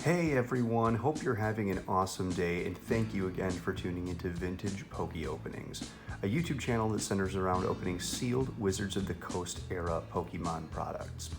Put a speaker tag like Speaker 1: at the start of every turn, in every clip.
Speaker 1: Hey everyone, hope you're having an awesome day, and thank you again for tuning into Vintage PokeOpenings, a YouTube channel that centers around opening sealed Wizards of the Coast era Pokemon products.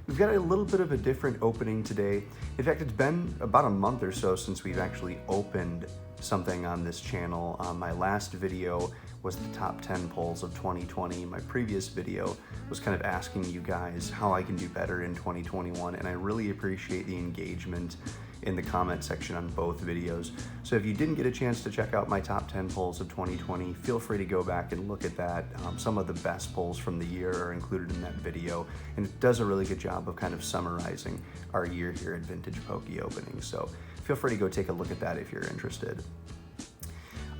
Speaker 1: We've got a little bit of a different opening today. In fact, it's been about a month or so since we've actually opened something on this channel. My last video was the top 10 pulls of 2020. My previous video was kind of asking you guys how I can do better in 2021, and I really appreciate the engagement in the comment section on both videos. So if you didn't get a chance to check out my top 10 pulls of 2020, feel free to go back and look at that. Some of the best pulls from the year are included in that video, and it does a really good job of kind of summarizing our year here at Vintage PokeOpening. So feel free to go take a look at that if you're interested.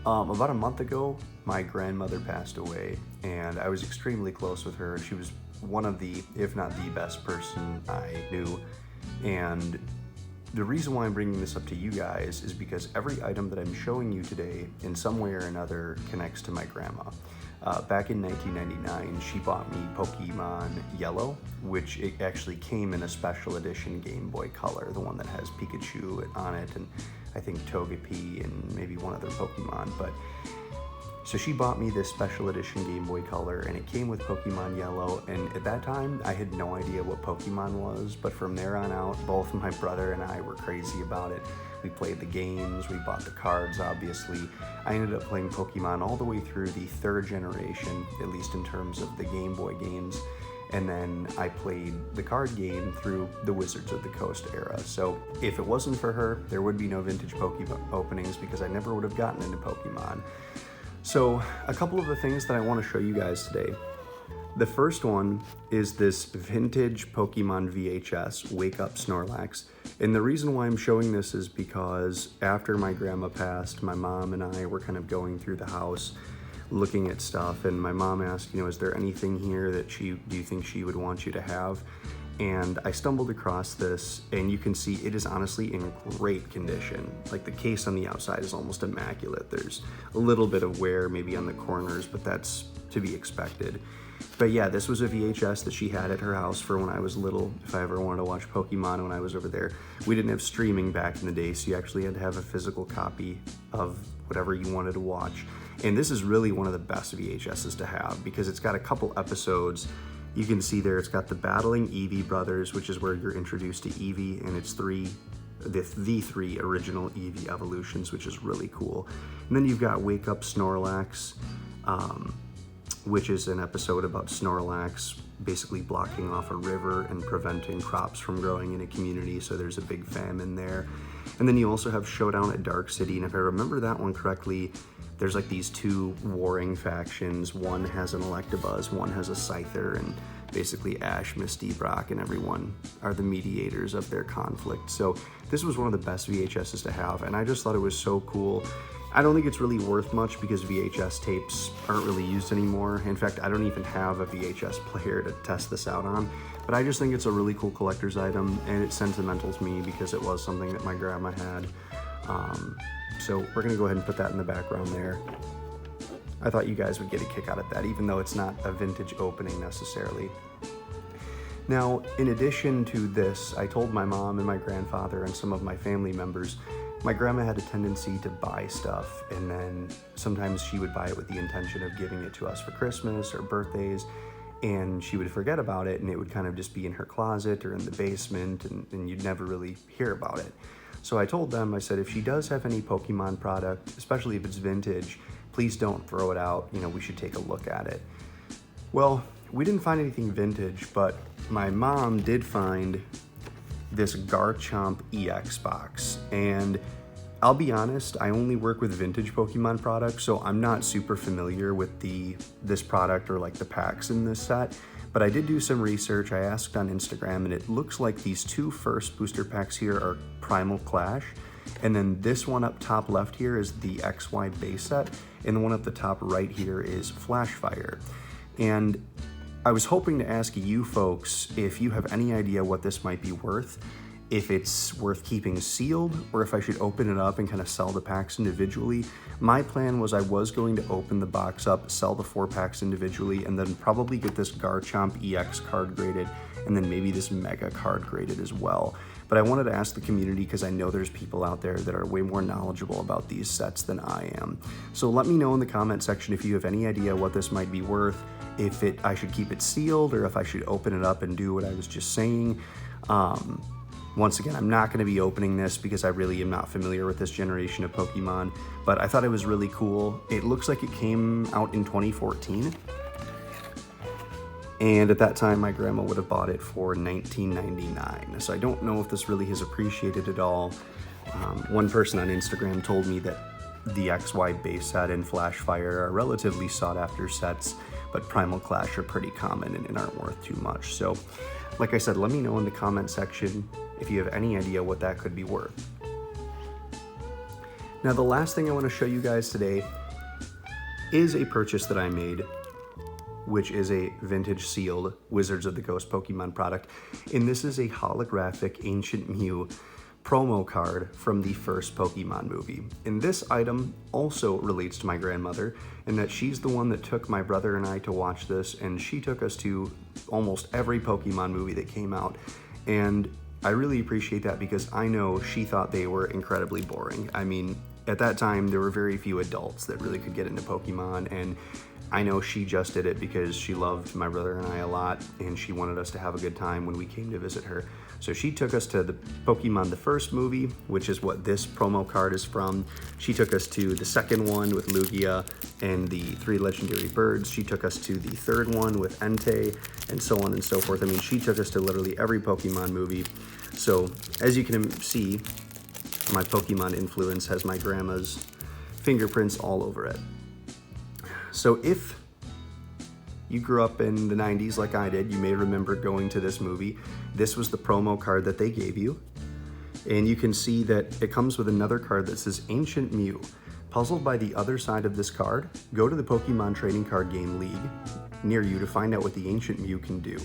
Speaker 1: About a month ago, my grandmother passed away, and I was extremely close with her. She was one of the, if not the best person I knew. And the reason why I'm bringing this up to you guys is because every item that I'm showing you today in some way or another connects to my grandma. Back in 1999, she bought me Pokemon Yellow, which it actually came in a special edition Game Boy Color, the one that has Pikachu on it, and I think Togepi and maybe one other Pokemon. But so she bought me this special edition Game Boy Color, and it came with Pokemon Yellow, and at that time I had no idea what Pokemon was, but from there on out, both my brother and I were crazy about it. We played the games, we bought the cards, obviously. I ended up playing Pokemon all the way through the third generation, at least in terms of the Game Boy games. And then I played the card game through the Wizards of the Coast era. So if it wasn't for her, there would be no Vintage PokeOpenings because I never would have gotten into Pokemon. So a couple of the things that I want to show you guys today. The first one is this vintage Pokemon VHS Wake Up Snorlax. And the reason why I'm showing this is because after my grandma passed, my mom and I were kind of going through the house looking at stuff, and my mom asked, is there anything here that do you think she would want you to have? And I stumbled across this, and you can see it is honestly in great condition. Like, the case on the outside is almost immaculate. There's a little bit of wear maybe on the corners, but that's to be expected. But yeah, this was a VHS that she had at her house for when I was little, if I ever wanted to watch Pokemon when I was over there. We didn't have streaming back in the day, so you actually had to have a physical copy of whatever you wanted to watch. And this is really one of the best VHSs to have because it's got a couple episodes. You can see there it's got the Battling Eevee Brothers, which is where you're introduced to Eevee, and it's the three original Eevee evolutions, which is really cool. And then you've got Wake Up Snorlax, which is an episode about Snorlax basically blocking off a river and preventing crops from growing in a community, so there's a big famine there. And then you also have Showdown at Dark City, and if I remember that one correctly, there's like these two warring factions. One has an Electabuzz, one has a Scyther, and basically Ash, Misty, Brock, and everyone are the mediators of their conflict. So this was one of the best VHSs to have, and I just thought it was so cool. I don't think it's really worth much because VHS tapes aren't really used anymore. In fact, I don't even have a VHS player to test this out on, but I just think it's a really cool collector's item, and it's sentimental to me because it was something that my grandma had. So we're gonna go ahead and put that in the background there. I thought you guys would get a kick out of that, even though it's not a vintage opening necessarily. Now, in addition to this, I told my mom and my grandfather and some of my family members, my grandma had a tendency to buy stuff, and then sometimes she would buy it with the intention of giving it to us for Christmas or birthdays, and she would forget about it, and it would kind of just be in her closet or in the basement, and you'd never really hear about it. So I told them, I said, if she does have any Pokemon product, especially if it's vintage, please don't throw it out. We should take a look at it. Well, we didn't find anything vintage, but my mom did find this Garchomp EX box. And I'll be honest, I only work with vintage Pokemon products, so I'm not super familiar with this product or like the packs in this set. But I did do some research. I asked on Instagram, and it looks like these two first booster packs here are Primal Clash, and then this one up top left here is the XY base set, and the one up the top right here is Flash Fire. And I was hoping to ask you folks if you have any idea what this might be worth, if it's worth keeping sealed or if I should open it up and kind of sell the packs individually. My plan was I was going to open the box up, sell the 4 packs individually, and then probably get this Garchomp EX card graded, and then maybe this Mega card graded as well. But I wanted to ask the community because I know there's people out there that are way more knowledgeable about these sets than I am. So let me know in the comment section if you have any idea what this might be worth, if I should keep it sealed or if I should open it up and do what I was just saying. Once again, I'm not going to be opening this because I really am not familiar with this generation of Pokemon, but I thought it was really cool. It looks like it came out in 2014. And at that time, my grandma would have bought it for $19.99. So I don't know if this really has appreciated at all. One person on Instagram told me that the XY base set and Flash Fire are relatively sought after sets, but Primal Clash are pretty common and aren't worth too much. So like I said, let me know in the comment section if you have any idea what that could be worth. Now, the last thing I want to show you guys today is a purchase that I made, which is a vintage sealed Wizards of the Coast Pokemon product. And this is a holographic Ancient Mew promo card from the first Pokemon movie. And this item also relates to my grandmother in that she's the one that took my brother and I to watch this, and she took us to almost every Pokemon movie that came out. And I really appreciate that because I know she thought they were incredibly boring. I mean, at that time, there were very few adults that really could get into Pokemon, and I know she just did it because she loved my brother and I a lot, and she wanted us to have a good time when we came to visit her. So she took us to the Pokemon the first movie, which is what this promo card is from. She took us to the second one with Lugia and the 3 legendary birds. She took us to the third one with Entei, and so on and so forth. I mean, she took us to literally every Pokemon movie. So as you can see, my Pokemon influence has my grandma's fingerprints all over it. So if you grew up in the 90s like I did, you may remember going to this movie. This was the promo card that they gave you. And you can see that it comes with another card that says Ancient Mew. Puzzled by the other side of this card, go to the Pokemon Trading Card Game League near you to find out what the Ancient Mew can do.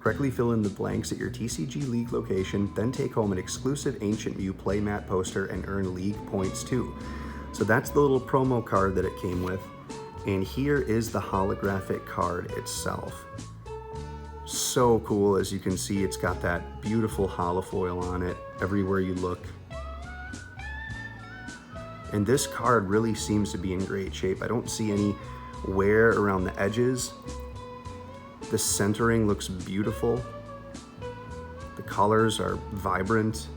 Speaker 1: Correctly fill in the blanks at your TCG League location, then take home an exclusive Ancient Mew playmat poster and earn League points too. So that's the little promo card that it came with. And here is the holographic card itself. So cool. As you can see, it's got that beautiful holofoil on it everywhere you look. And this card really seems to be in great shape. I don't see any wear around the edges. The centering looks beautiful. The colors are vibrant.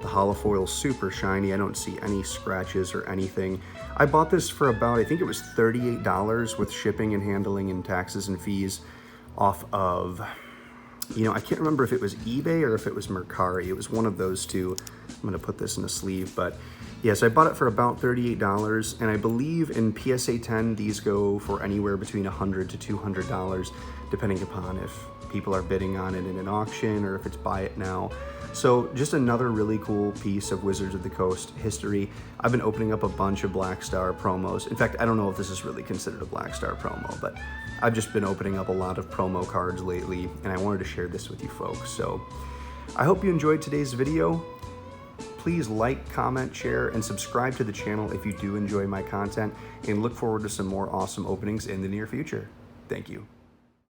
Speaker 1: The holofoil's super shiny. I don't see any scratches or anything. I bought this for about, I think it was $38 with shipping and handling and taxes and fees off of, I can't remember if it was eBay or if it was Mercari. It was one of those two. I'm gonna put this in a sleeve, but yes, I bought it for about $38, and I believe in PSA 10, these go for anywhere between $100 to $200, depending upon if people are bidding on it in an auction or if it's buy it now. So just another really cool piece of Wizards of the Coast history. I've been opening up a bunch of Black Star promos. In fact, I don't know if this is really considered a Black Star promo, but I've just been opening up a lot of promo cards lately, and I wanted to share this with you folks. So I hope you enjoyed today's video. Please like, comment, share, and subscribe to the channel if you do enjoy my content, and look forward to some more awesome openings in the near future. Thank you.